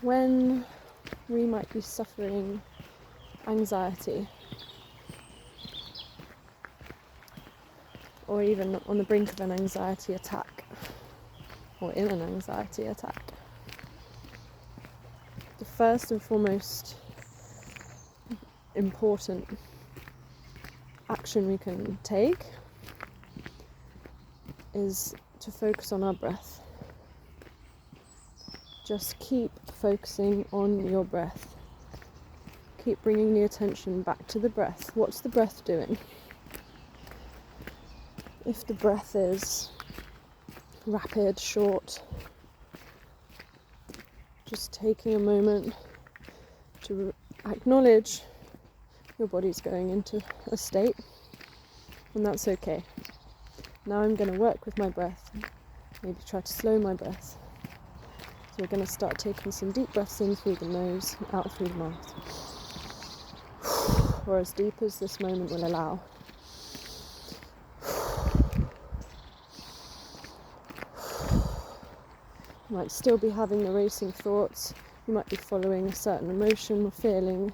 when we might be suffering anxiety, or even on the brink of an anxiety attack, or in an anxiety attack, the first and foremost important action we can take is to focus on our breath. Just keep focusing on your breath. Keep bringing the attention back to the breath. What's the breath doing? If the breath is rapid, short, just taking a moment to acknowledge your body's going into a state, and that's okay. Now I'm going to work with my breath, maybe try to slow my breath. So we're going to start taking some deep breaths in through the nose and out through the mouth, or as deep as this moment will allow. You might still be having the racing thoughts, you might be following a certain emotion or feeling,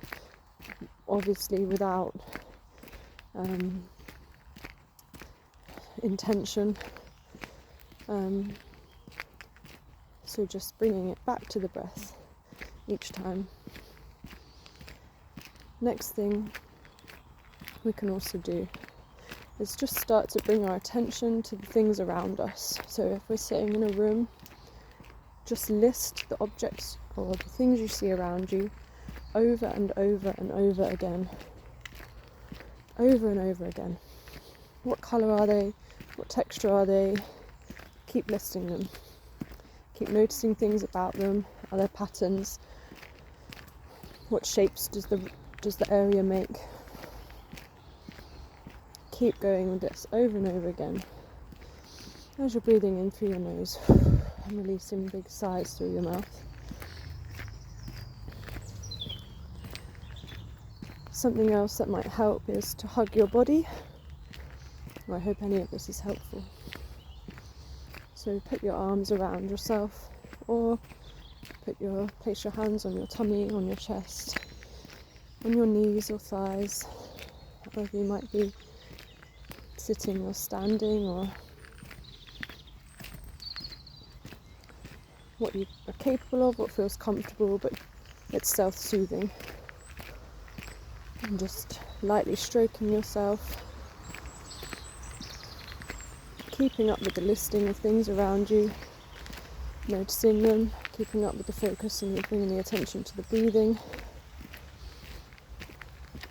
obviously without intention. So just bringing it back to the breath each time. Next thing we can also do is just start to bring our attention to the things around us. So if we're sitting in a room, just list the objects or the things you see around you over and over and over again. Over and over again. What colour are they? What texture are they? Keep listing them. Keep noticing things about them. Are there patterns? What shapes does the area make? Keep going with this over and over again. As you're breathing in through your nose and releasing big sighs through your mouth. Something else that might help is to hug your body. I hope any of this is helpful. So put your arms around yourself, or place your hands on your tummy, on your chest, on your knees or thighs, wherever you might be sitting or standing, or what you are capable of, what feels comfortable, but it's self-soothing. And just lightly stroking yourself, keeping up with the listing of things around you, noticing them, keeping up with the focus and bringing the attention to the breathing,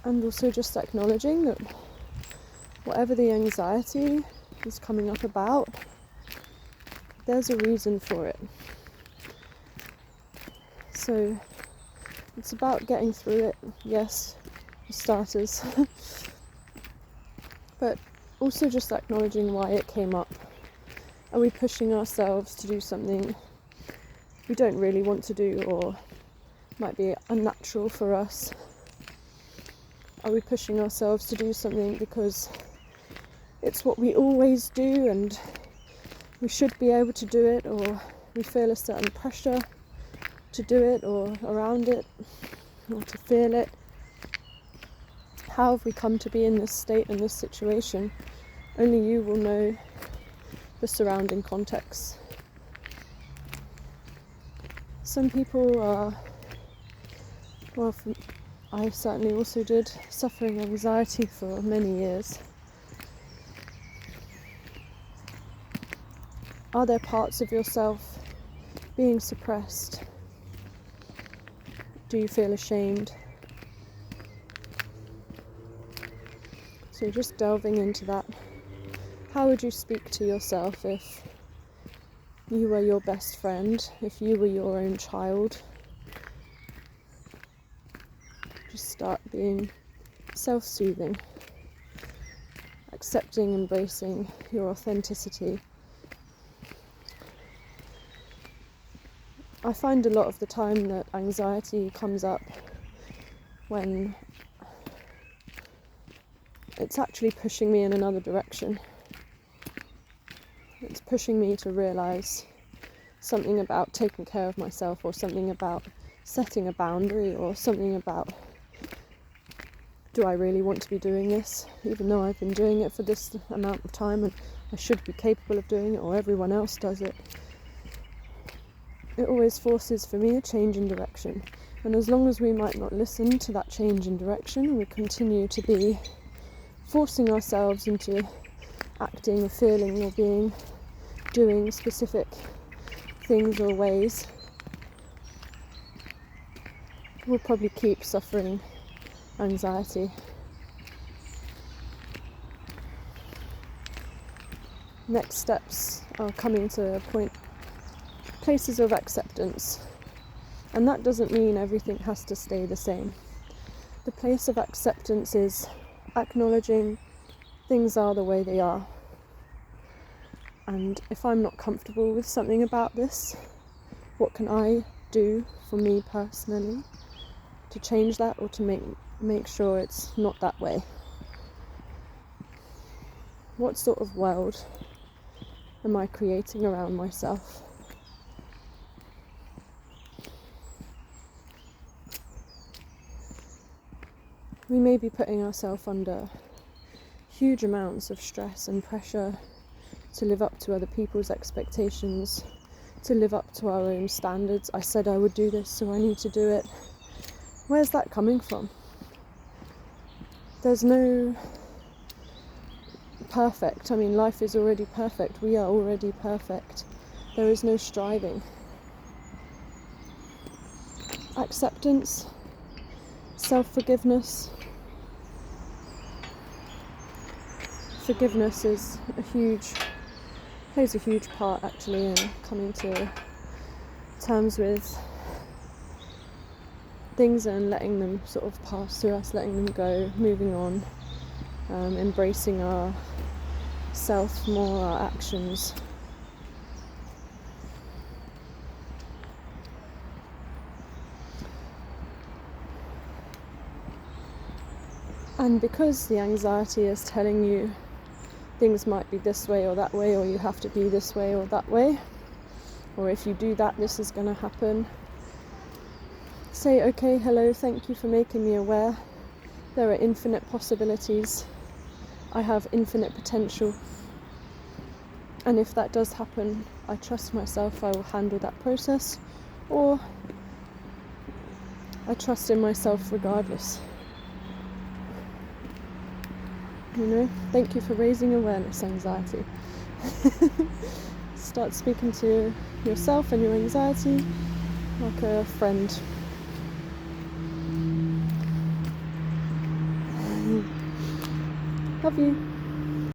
and also just acknowledging that whatever the anxiety is coming up about, there's a reason for it. So it's about getting through it, yes, for starters, but also just acknowledging why it came up. Are we pushing ourselves to do something we don't really want to do, or might be unnatural for us? Are we pushing ourselves to do something because it's what we always do and we should be able to do it, or we feel a certain pressure to do it or around it, or to feel it? How have we come to be in this state, in this situation? Only you will know the surrounding context. Some people are, I certainly also did, suffering anxiety for many years. Are there parts of yourself being suppressed? Do you feel ashamed? So just delving into that. How would you speak to yourself if you were your best friend, if you were your own child? Just start being self-soothing, accepting, embracing your authenticity. I find a lot of the time that anxiety comes up when it's actually pushing me in another direction. It's pushing me to realise something about taking care of myself, or something about setting a boundary or something about, do I really want to be doing this, even though I've been doing it for this amount of time and I should be capable of doing it, or everyone else does it. It always forces, for me, a change in direction. And as long as we might not listen to that change in direction, we continue to be forcing ourselves into acting or feeling or doing specific things or ways, we'll probably keep suffering anxiety. Next steps are coming to places of acceptance. And that doesn't mean everything has to stay the same. The place of acceptance is acknowledging things are the way they are. And if I'm not comfortable with something about this, what can I do for me personally to change that, or to make sure it's not that way? What sort of world am I creating around myself? We may be putting ourselves under huge amounts of stress and pressure to live up to other people's expectations, to live up to our own standards. I said I would do this, so I need to do it. Where's that coming from? There's no perfect. I mean, life is already perfect. We are already perfect. There is no striving. Acceptance, self-forgiveness. Forgiveness plays a huge part, actually, in coming to terms with things and letting them sort of pass through us, letting them go, moving on, embracing our self more, our actions. And because the anxiety is telling you things might be this way or that way, or you have to be this way or that way, or if you do that, this is going to happen, say, okay, hello, thank you for making me aware. There are infinite possibilities. I have infinite potential. And if that does happen, I trust myself, I will handle that process, or I trust in myself regardless. You know, thank you for raising awareness, anxiety. Start speaking to yourself and your anxiety like a friend. Love you.